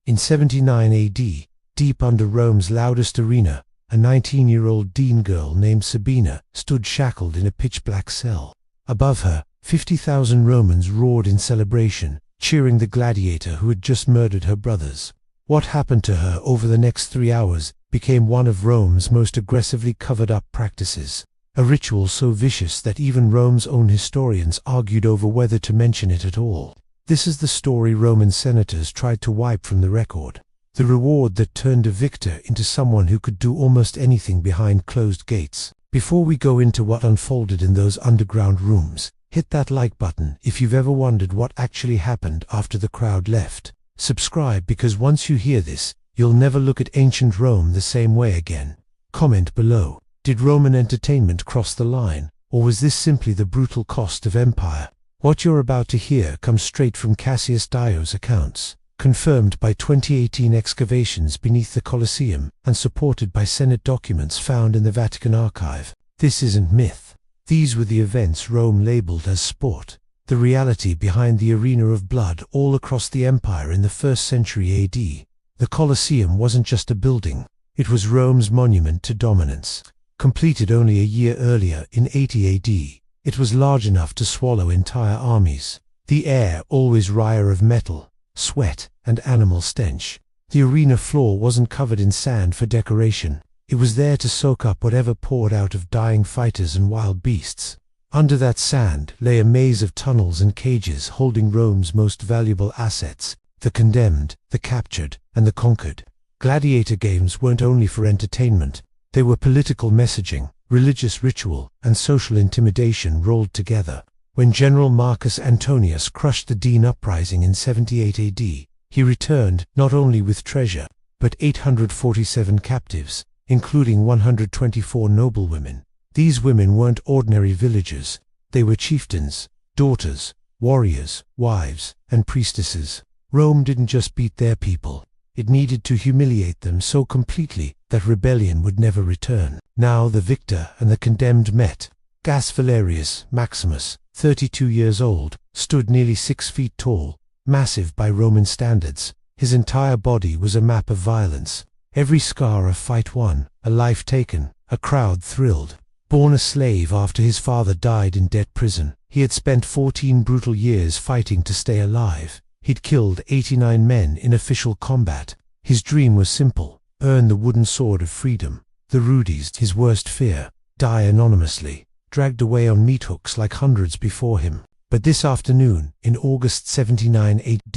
In 79 AD, deep under Rome's loudest arena, a 19-year-old Dean girl named Sabina stood shackled in a pitch-black cell. Above her, 50,000 Romans roared in celebration, cheering the gladiator who had just murdered her brothers. What happened to her over the next 3 hours became one of Rome's most aggressively covered-up practices, a ritual so vicious that even Rome's own historians argued over whether to mention it at all. This is the story Roman senators tried to wipe from the record, the reward that turned a victor into someone who could do almost anything behind closed gates. Before we go into what unfolded in those underground rooms, hit that like button if you've ever wondered what actually happened after the crowd left. Subscribe, because once you hear this, you'll never look at ancient Rome the same way again. Comment below. Did Roman entertainment cross the line, or was this simply the brutal cost of empire? What you're about to hear comes straight from Cassius Dio's accounts, confirmed by 2018 excavations beneath the Colosseum and supported by Senate documents found in the Vatican archive. This isn't myth. These were the events Rome labeled as sport, the reality behind the arena of blood all across the empire in the 1st century AD. The Colosseum wasn't just a building, it was Rome's monument to dominance. Completed only a year earlier in 80 AD, it was large enough to swallow entire armies. The air always wryer of metal, sweat, and animal stench. The arena floor wasn't covered in sand for decoration. It was there to soak up whatever poured out of dying fighters and wild beasts. Under that sand lay a maze of tunnels and cages holding Rome's most valuable assets, the condemned, the captured, and the conquered. Gladiator games weren't only for entertainment. They were political messaging, religious ritual, and social intimidation rolled together. When General Marcus Antonius crushed the Dean uprising in 78 AD, he returned not only with treasure, but 847 captives, including 124 noblewomen. These women weren't ordinary villagers. They were chieftains, daughters, warriors, wives, and priestesses. Rome didn't just beat their people. It needed to humiliate them so completely that rebellion would never return. Now the victor and the condemned met. Gaius Valerius Maximus, 32 years old, stood nearly 6 feet tall, massive by Roman standards. His entire body was a map of violence. Every scar a fight won, a life taken, a crowd thrilled. Born a slave after his father died in debt prison, he had spent 14 brutal years fighting to stay alive. He'd killed 89 men in official combat. His dream was simple: earn the wooden sword of freedom. The rudis, his worst fear, die anonymously, dragged away on meat hooks like hundreds before him. But this afternoon, in August 79 AD,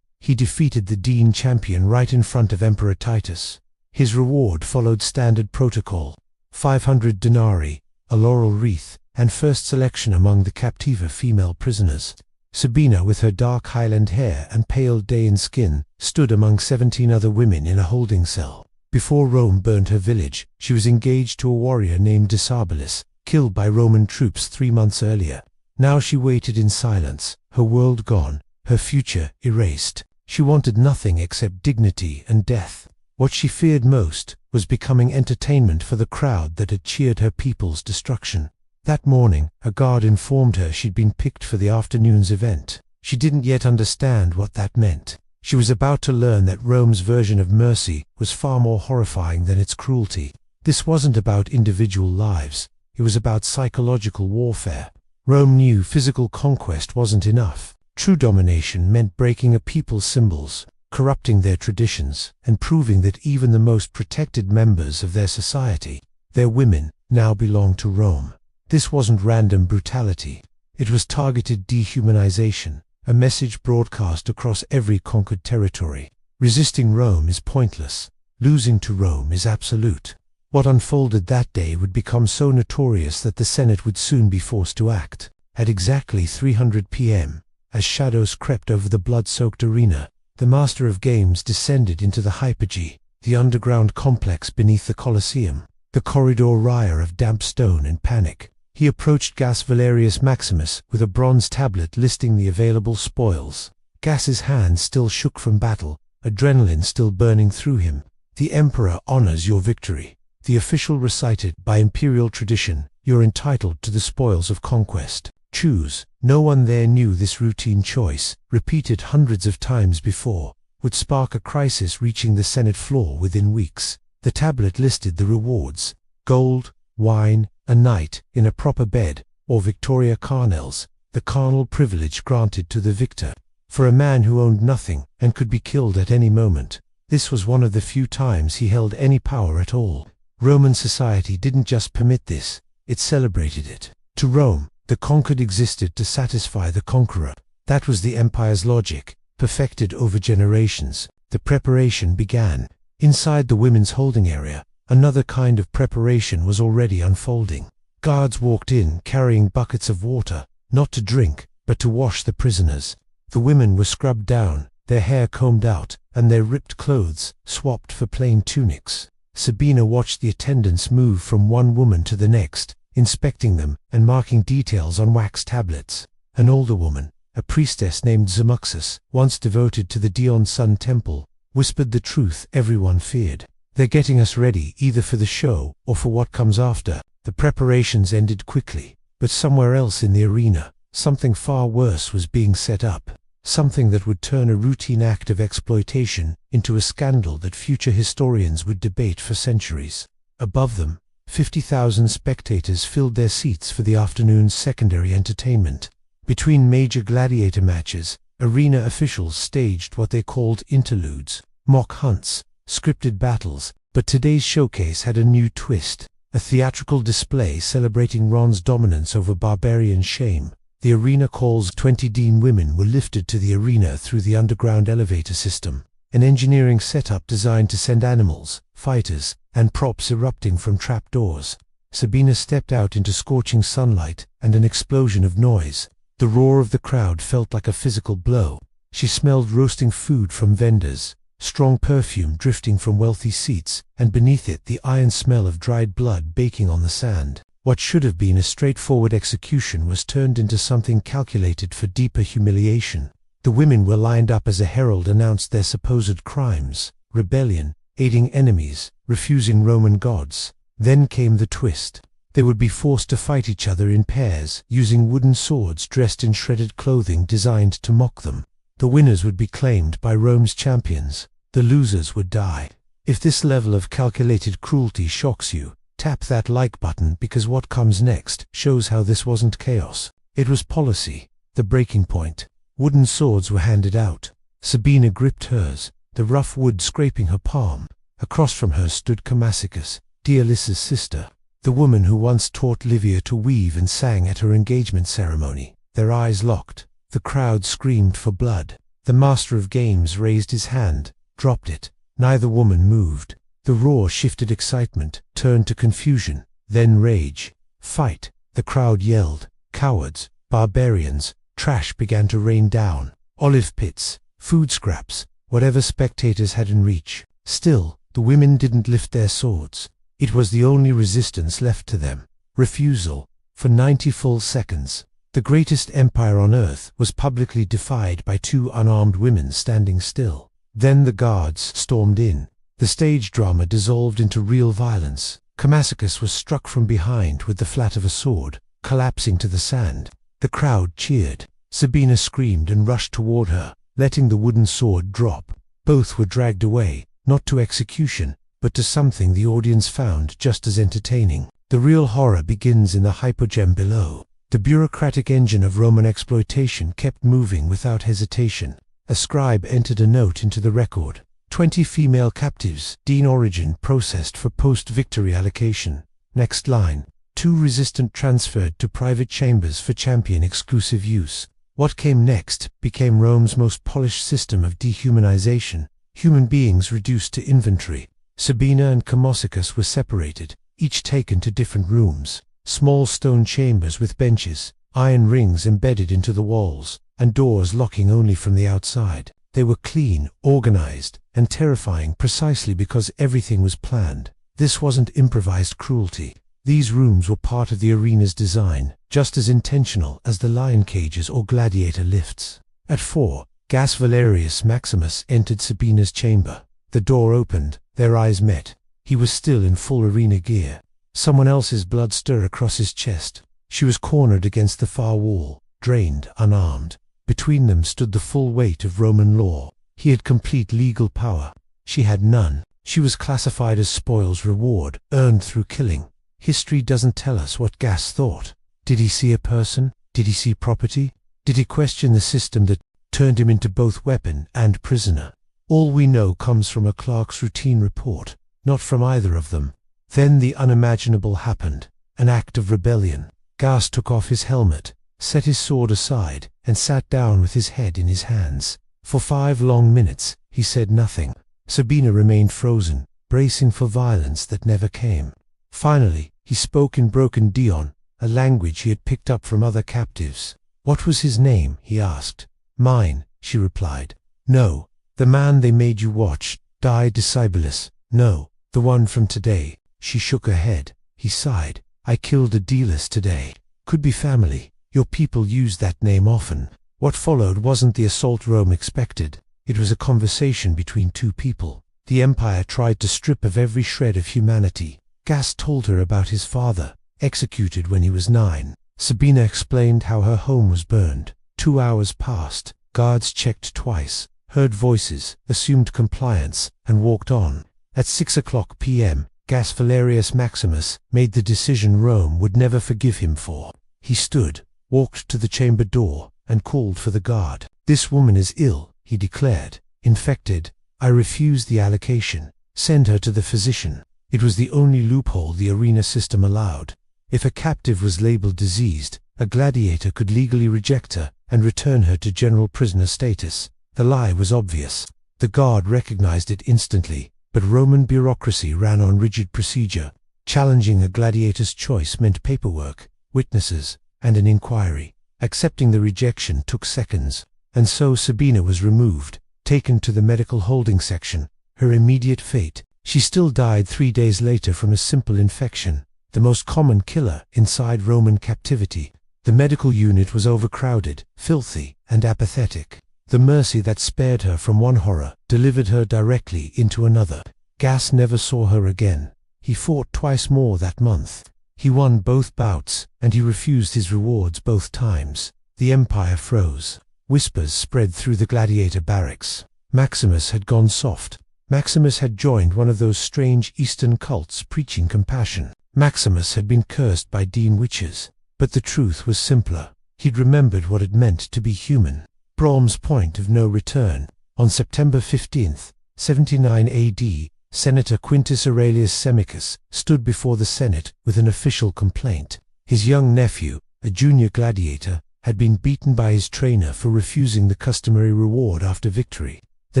he defeated the Dean champion right in front of Emperor Titus. His reward followed standard protocol: 500 denarii, a laurel wreath, and first selection among the captiva female prisoners. Sabina, with her dark Highland hair and pale Daean skin, stood among 17 other women in a holding cell. Before Rome burned her village, she was engaged to a warrior named Decebalus, killed by Roman troops 3 months earlier. Now she waited in silence, her world gone, her future erased. She wanted nothing except dignity and death. What she feared most was becoming entertainment for the crowd that had cheered her people's destruction. That morning, a guard informed her she'd been picked for the afternoon's event. She didn't yet understand what that meant. She was about to learn that Rome's version of mercy was far more horrifying than its cruelty. This wasn't about individual lives. It was about psychological warfare. Rome knew physical conquest wasn't enough. True domination meant breaking a people's symbols, corrupting their traditions, and proving that even the most protected members of their society, their women, now belonged to Rome. This wasn't random brutality. It was targeted dehumanization, a message broadcast across every conquered territory. Resisting Rome is pointless. Losing to Rome is absolute. What unfolded that day would become so notorious that the Senate would soon be forced to act. At exactly 300 p.m., as shadows crept over the blood-soaked arena, the master of games descended into the hypogee, the underground complex beneath the Colosseum. The corridor wryer of damp stone and panic. He approached Gaius Valerius Maximus with a bronze tablet listing the available spoils. Gaius's hands still shook from battle, adrenaline still burning through him. The emperor honors your victory. The official recited, by imperial tradition, you're entitled to the spoils of conquest. Choose. No one there knew this routine choice, repeated hundreds of times before, would spark a crisis reaching the Senate floor within weeks. The tablet listed the rewards: gold, wine, a night in a proper bed, or Victoria Carnell's, the carnal privilege granted to the victor. For a man who owned nothing and could be killed at any moment, this was one of the few times he held any power at all. Roman society didn't just permit this, it celebrated it. To Rome, the conquered existed to satisfy the conqueror. That was the empire's logic, perfected over generations. The preparation began. Inside the women's holding area, another kind of preparation was already unfolding. Guards walked in carrying buckets of water, not to drink, but to wash the prisoners. The women were scrubbed down, their hair combed out, and their ripped clothes swapped for plain tunics. Sabina watched the attendants move from one woman to the next, inspecting them and marking details on wax tablets. An older woman, a priestess named Zamuxus, once devoted to the Dion Sun temple, whispered the truth everyone feared. They're getting us ready either for the show or for what comes after. The preparations ended quickly, but somewhere else in the arena, something far worse was being set up. Something that would turn a routine act of exploitation into a scandal that future historians would debate for centuries. Above them, 50,000 spectators filled their seats for the afternoon's secondary entertainment. Between major gladiator matches, arena officials staged what they called interludes, mock hunts, scripted battles, but today's showcase had a new twist, a theatrical display celebrating Ron's dominance over barbarian shame. The arena calls 20 Dean women were lifted to the arena through the underground elevator system, an engineering setup designed to send animals, fighters, and props erupting from trapdoors. Sabina stepped out into scorching sunlight and an explosion of noise. The roar of the crowd felt like a physical blow. She smelled roasting food from vendors, strong perfume drifting from wealthy seats, and beneath it the iron smell of dried blood baking on the sand. What should have been a straightforward execution was turned into something calculated for deeper humiliation. The women were lined up as a herald announced their supposed crimes: rebellion, aiding enemies, refusing Roman gods. Then came the twist. They would be forced to fight each other in pairs, using wooden swords dressed in shredded clothing designed to mock them. The winners would be claimed by Rome's champions. The losers would die. If this level of calculated cruelty shocks you, tap that like button, because what comes next shows how this wasn't chaos. It was policy, the breaking point. Wooden swords were handed out. Sabina gripped hers, the rough wood scraping her palm. Across from her stood Camacicus, Dialysa's sister, the woman who once taught Livia to weave and sang at her engagement ceremony. Their eyes locked. The crowd screamed for blood. The master of games raised his hand, dropped it. Neither woman moved. The roar shifted excitement, turned to confusion, then rage. Fight! The crowd yelled. Cowards, barbarians. Trash began to rain down. Olive pits, food scraps, whatever spectators had in reach. Still, the women didn't lift their swords. It was the only resistance left to them. Refusal. For 90 full seconds, the greatest empire on earth was publicly defied by two unarmed women standing still. Then the guards stormed in. The stage drama dissolved into real violence. Camacicus was struck from behind with the flat of a sword, collapsing to the sand. The crowd cheered. Sabina screamed and rushed toward her, letting the wooden sword drop. Both were dragged away, not to execution, but to something the audience found just as entertaining. The real horror begins in the hypogem below. The bureaucratic engine of Roman exploitation kept moving without hesitation. A scribe entered a note into the record. 20 female captives, Dean origin, processed for post-victory allocation. Next line. 2 resistant transferred to private chambers for champion exclusive use. What came next became Rome's most polished system of dehumanization. Human beings reduced to inventory. Sabina and Camacicus were separated, each taken to different rooms. Small stone chambers with benches, iron rings embedded into the walls, and doors locking only from the outside. They were clean, organized, and terrifying precisely because everything was planned. This wasn't improvised cruelty. These rooms were part of the arena's design, just as intentional as the lion cages or gladiator lifts. At 4, Gas Valerius Maximus entered Sabina's chamber. The door opened, their eyes met. He was still in full arena gear. Someone else's blood stirred across his chest. She was cornered against the far wall, drained, unarmed. Between them stood the full weight of Roman law. He had complete legal power. She had none. She was classified as spoils reward, earned through killing. History doesn't tell us what Gas thought. Did he see a person? Did he see property? Did he question the system that turned him into both weapon and prisoner? All we know comes from a clerk's routine report, not from either of them. Then the unimaginable happened, an act of rebellion. Gas took off his helmet, set his sword aside, and sat down with his head in his hands. For 5 long minutes, he said nothing. Sabina remained frozen, bracing for violence that never came. Finally, he spoke in broken Dion, a language he had picked up from other captives. "What was his name?" he asked. "Mine," she replied. "No, the man they made you watch, Discibolus. No, the one from today." She shook her head. He sighed. "I killed a Delos today. Could be family. Your people used that name often." What followed wasn't the assault Rome expected. It was a conversation between two people. The Empire tried to strip of every shred of humanity. Gas told her about his father, executed when he was 9. Sabina explained how her home was burned. 2 hours passed. Guards checked twice, heard voices, assumed compliance, and walked on. At 6 p.m., Gas Valerius Maximus made the decision Rome would never forgive him for. He stood, walked to the chamber door, and called for the guard. "This woman is ill," he declared. "Infected. I refuse the allocation. Send her to the physician." It was the only loophole the arena system allowed. If a captive was labeled diseased, a gladiator could legally reject her and return her to general prisoner status. The lie was obvious. The guard recognized it instantly, but Roman bureaucracy ran on rigid procedure. Challenging a gladiator's choice meant paperwork, witnesses, and an inquiry. Accepting the rejection took seconds, and so Sabina was removed, taken to the medical holding section. Her immediate fate: she still died 3 days later from a simple infection, the most common killer inside Roman captivity. The medical unit was overcrowded, filthy, and apathetic. The mercy that spared her from one horror delivered her directly into another. Gas never saw her again. He fought twice more that month. He won both bouts, and he refused his rewards both times. The Empire froze. Whispers spread through the gladiator barracks. Maximus had gone soft. Maximus had joined one of those strange Eastern cults preaching compassion. Maximus had been cursed by Dean witches. But the truth was simpler. He'd remembered what it meant to be human. Brahm's point of no return. On September 15th, 79 AD, Senator Quintus Aurelius Semicus stood before the Senate with an official complaint. His young nephew, a junior gladiator, had been beaten by his trainer for refusing the customary reward after victory. The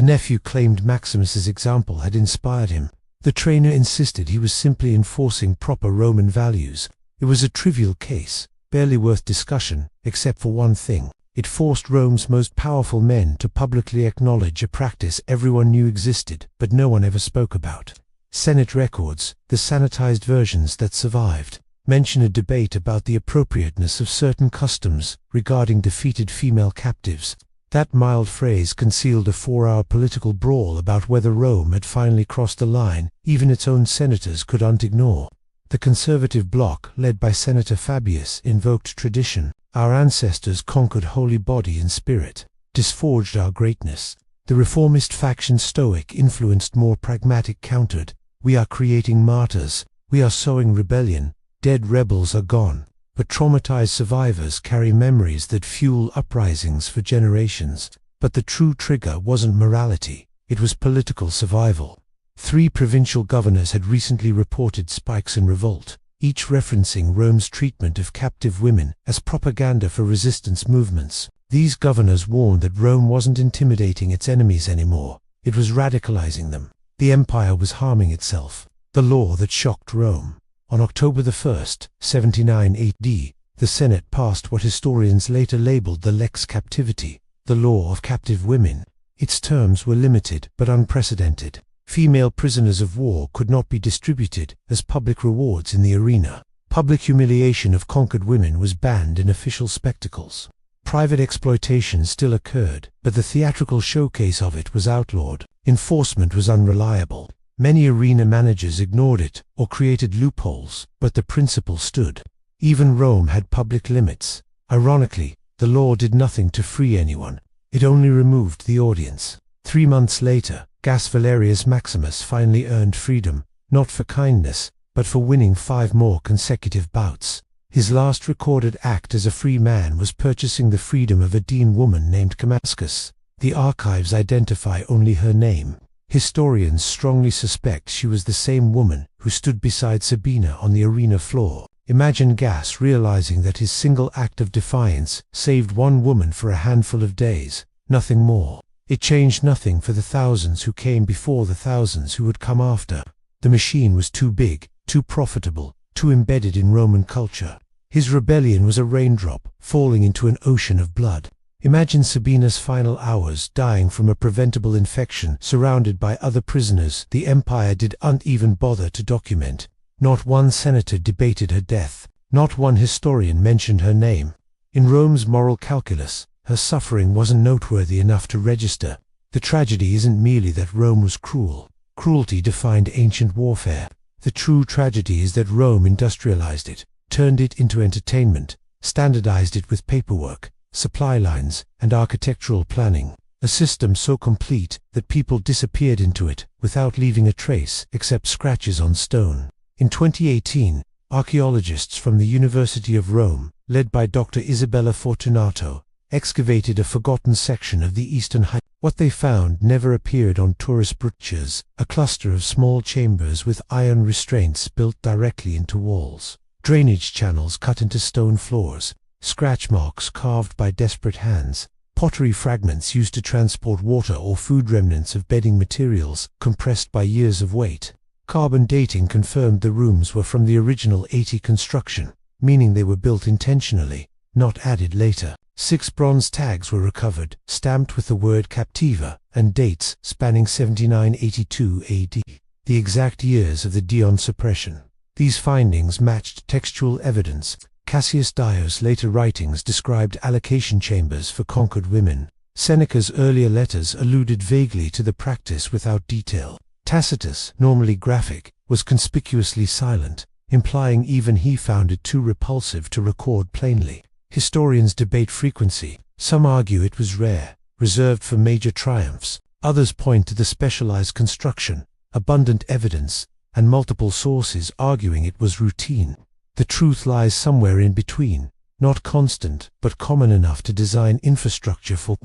nephew claimed Maximus's example had inspired him. The trainer insisted he was simply enforcing proper Roman values. It was a trivial case, barely worth discussion, except for one thing. It forced Rome's most powerful men to publicly acknowledge a practice everyone knew existed, but no one ever spoke about. Senate records, the sanitized versions that survived, mention a debate about the appropriateness of certain customs regarding defeated female captives. That mild phrase concealed a 4-hour political brawl about whether Rome had finally crossed the line even its own senators couldn't ignore. The conservative bloc, led by Senator Fabius, invoked tradition. "Our ancestors conquered holy body and spirit, disforged our greatness." The reformist faction Stoic influenced more pragmatic countered, "We are creating martyrs, we are sowing rebellion, dead rebels are gone." But traumatized survivors carry memories that fuel uprisings for generations. But the true trigger wasn't morality, it was political survival. 3 provincial governors had recently reported spikes in revolt, each referencing Rome's treatment of captive women as propaganda for resistance movements. These governors warned that Rome wasn't intimidating its enemies anymore, it was radicalizing them. The empire was harming itself. The law that shocked Rome. On October 1st, 79 AD, the Senate passed what historians later labeled the Lex Captivity, the law of captive women. Its terms were limited but unprecedented. Female prisoners of war could not be distributed as public rewards in the arena. Public humiliation of conquered women was banned in official spectacles. Private exploitation still occurred, but the theatrical showcase of it was outlawed. Enforcement was unreliable. Many arena managers ignored it or created loopholes, but the principle stood. Even Rome had public limits. Ironically, the law did nothing to free anyone. It only removed the audience. 3 months later, Gaius Valerius Maximus finally earned freedom, not for kindness, but for winning 5 more consecutive bouts. His last recorded act as a free man was purchasing the freedom of a Dean woman named Damascus. The archives identify only her name. Historians strongly suspect she was the same woman who stood beside Sabina on the arena floor. Imagine Gaius realizing that his single act of defiance saved one woman for a handful of days, nothing more. It changed nothing for the thousands who came before the thousands who would come after. The machine was too big, too profitable, too embedded in Roman culture. His rebellion was a raindrop falling into an ocean of blood. Imagine Sabina's final hours dying from a preventable infection surrounded by other prisoners the empire didn't even bother to document. Not one senator debated her death. Not one historian mentioned her name. In Rome's moral calculus, her suffering wasn't noteworthy enough to register. The tragedy isn't merely that Rome was cruel. Cruelty defined ancient warfare. The true tragedy is that Rome industrialized it, turned it into entertainment, standardized it with paperwork, supply lines, and architectural planning. A system so complete that people disappeared into it without leaving a trace except scratches on stone. In 2018, archaeologists from the University of Rome, led by Dr. Isabella Fortunato, excavated a forgotten section of the Eastern Heights. What they found never appeared on tourist brochures, a cluster of small chambers with iron restraints built directly into walls, drainage channels cut into stone floors, scratch marks carved by desperate hands, pottery fragments used to transport water or food, remnants of bedding materials compressed by years of weight. Carbon dating confirmed the rooms were from the original 80 construction, meaning they were built intentionally, not added later. 6 bronze tags were recovered, stamped with the word Captiva, and dates spanning 79–82 AD, the exact years of the Dion suppression. These findings matched textual evidence. Cassius Dio's later writings described allocation chambers for conquered women. Seneca's earlier letters alluded vaguely to the practice without detail. Tacitus, normally graphic, was conspicuously silent, implying even he found it too repulsive to record plainly. Historians debate frequency. Some argue it was rare, reserved for major triumphs. Others point to the specialized construction, abundant evidence, and multiple sources arguing it was routine. The truth lies somewhere in between, not constant, but common enough to design infrastructure for.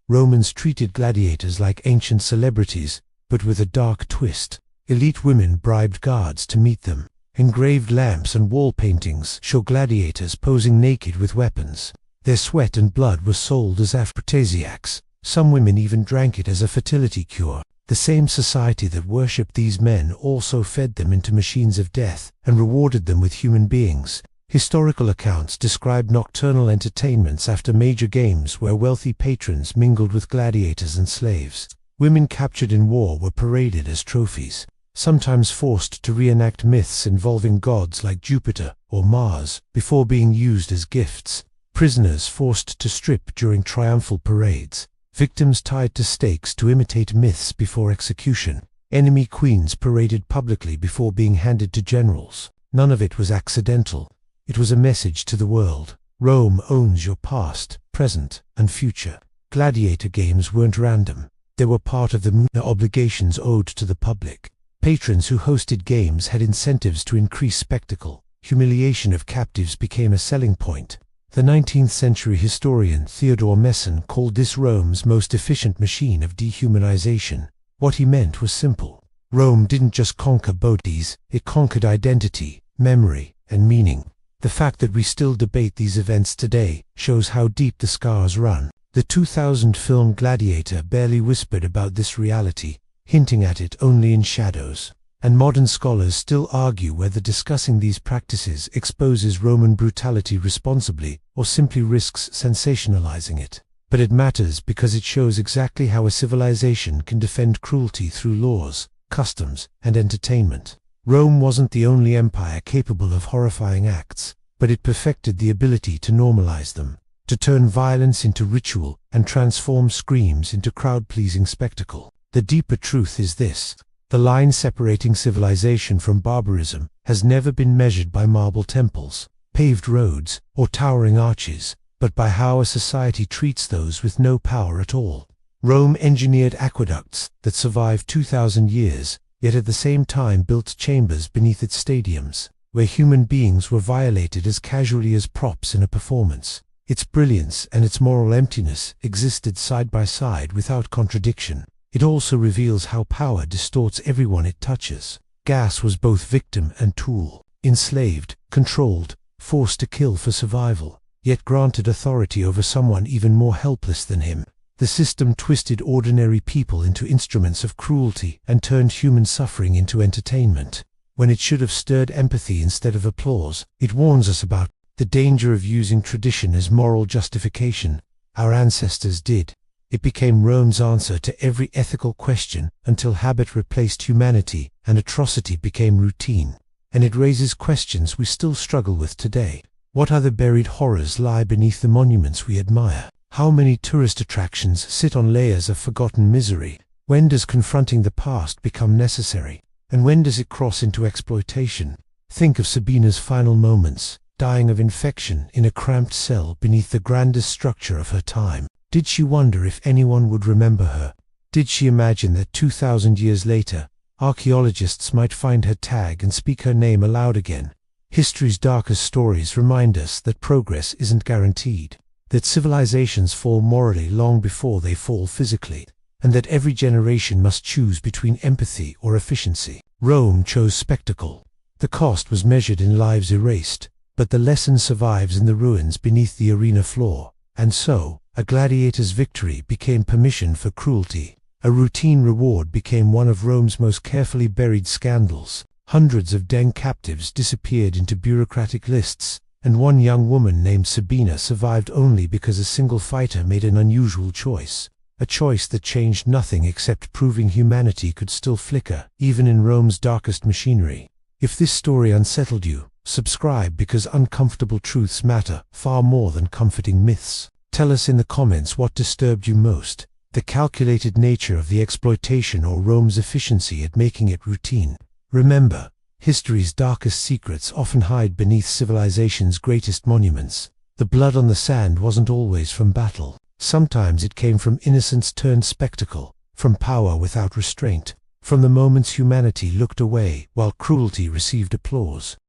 Romans treated gladiators like ancient celebrities, but with a dark twist. Elite women bribed guards to meet them. Engraved lamps and wall paintings show gladiators posing naked with weapons. Their sweat and blood were sold as aphrodisiacs. Some women even drank it as a fertility cure. The same society that worshipped these men also fed them into machines of death and rewarded them with human beings. Historical accounts describe nocturnal entertainments after major games where wealthy patrons mingled with gladiators and slaves. Women captured in war were paraded as trophies, sometimes forced to reenact myths involving gods like Jupiter or Mars before being used as gifts. Prisoners forced to strip during triumphal parades. Victims tied to stakes to imitate myths before execution. Enemy queens paraded publicly before being handed to generals. None of it was accidental. It was a message to the world. Rome owns your past, present, and future. Gladiator games weren't random. They were part of the obligations owed to the public. Patrons who hosted games had incentives to increase spectacle. Humiliation of captives became a selling point. The 19th century historian Theodore Messon called this Rome's most efficient machine of dehumanization. What he meant was simple. Rome didn't just conquer bodies, it conquered identity, memory, and meaning. The fact that we still debate these events today shows how deep the scars run. The 2000 film Gladiator barely whispered about this reality, hinting at it only in shadows. And modern scholars still argue whether discussing these practices exposes Roman brutality responsibly or simply risks sensationalizing it. But it matters because it shows exactly how a civilization can defend cruelty through laws, customs, and entertainment. Rome wasn't the only empire capable of horrifying acts, but it perfected the ability to normalize them, to turn violence into ritual and transform screams into crowd-pleasing spectacle. The deeper truth is this. The line separating civilization from barbarism has never been measured by marble temples, paved roads, or towering arches, but by how a society treats those with no power at all. Rome engineered aqueducts that survived 2,000 years, yet at the same time built chambers beneath its stadiums, where human beings were violated as casually as props in a performance. Its brilliance and its moral emptiness existed side by side without contradiction. It also reveals how power distorts everyone it touches. Gas was both victim and tool, enslaved, controlled, forced to kill for survival, yet granted authority over someone even more helpless than him. The system twisted ordinary people into instruments of cruelty and turned human suffering into entertainment. When it should have stirred empathy instead of applause, it warns us about the danger of using tradition as moral justification. Our ancestors did. It became Rome's answer to every ethical question until habit replaced humanity and atrocity became routine. And it raises questions we still struggle with today. What other buried horrors lie beneath the monuments we admire? How many tourist attractions sit on layers of forgotten misery? When does confronting the past become necessary? And when does it cross into exploitation? Think of Sabina's final moments, dying of infection in a cramped cell beneath the grandest structure of her time. Did she wonder if anyone would remember her? Did she imagine that 2,000 years later, archaeologists might find her tag and speak her name aloud again? History's darkest stories remind us that progress isn't guaranteed, that civilizations fall morally long before they fall physically, and that every generation must choose between empathy or efficiency. Rome chose spectacle. The cost was measured in lives erased, but the lesson survives in the ruins beneath the arena floor. And so, a gladiator's victory became permission for cruelty. A routine reward became one of Rome's most carefully buried scandals. Hundreds of deng captives disappeared into bureaucratic lists, and one young woman named Sabina survived only because a single fighter made an unusual choice. A choice that changed nothing except proving humanity could still flicker, even in Rome's darkest machinery. If this story unsettled you, subscribe, because uncomfortable truths matter far more than comforting myths. Tell us in the comments what disturbed you most, the calculated nature of the exploitation or Rome's efficiency at making it routine. Remember, history's darkest secrets often hide beneath civilization's greatest monuments. The blood on the sand wasn't always from battle. Sometimes it came from innocence turned spectacle, from power without restraint, from the moments humanity looked away while cruelty received applause.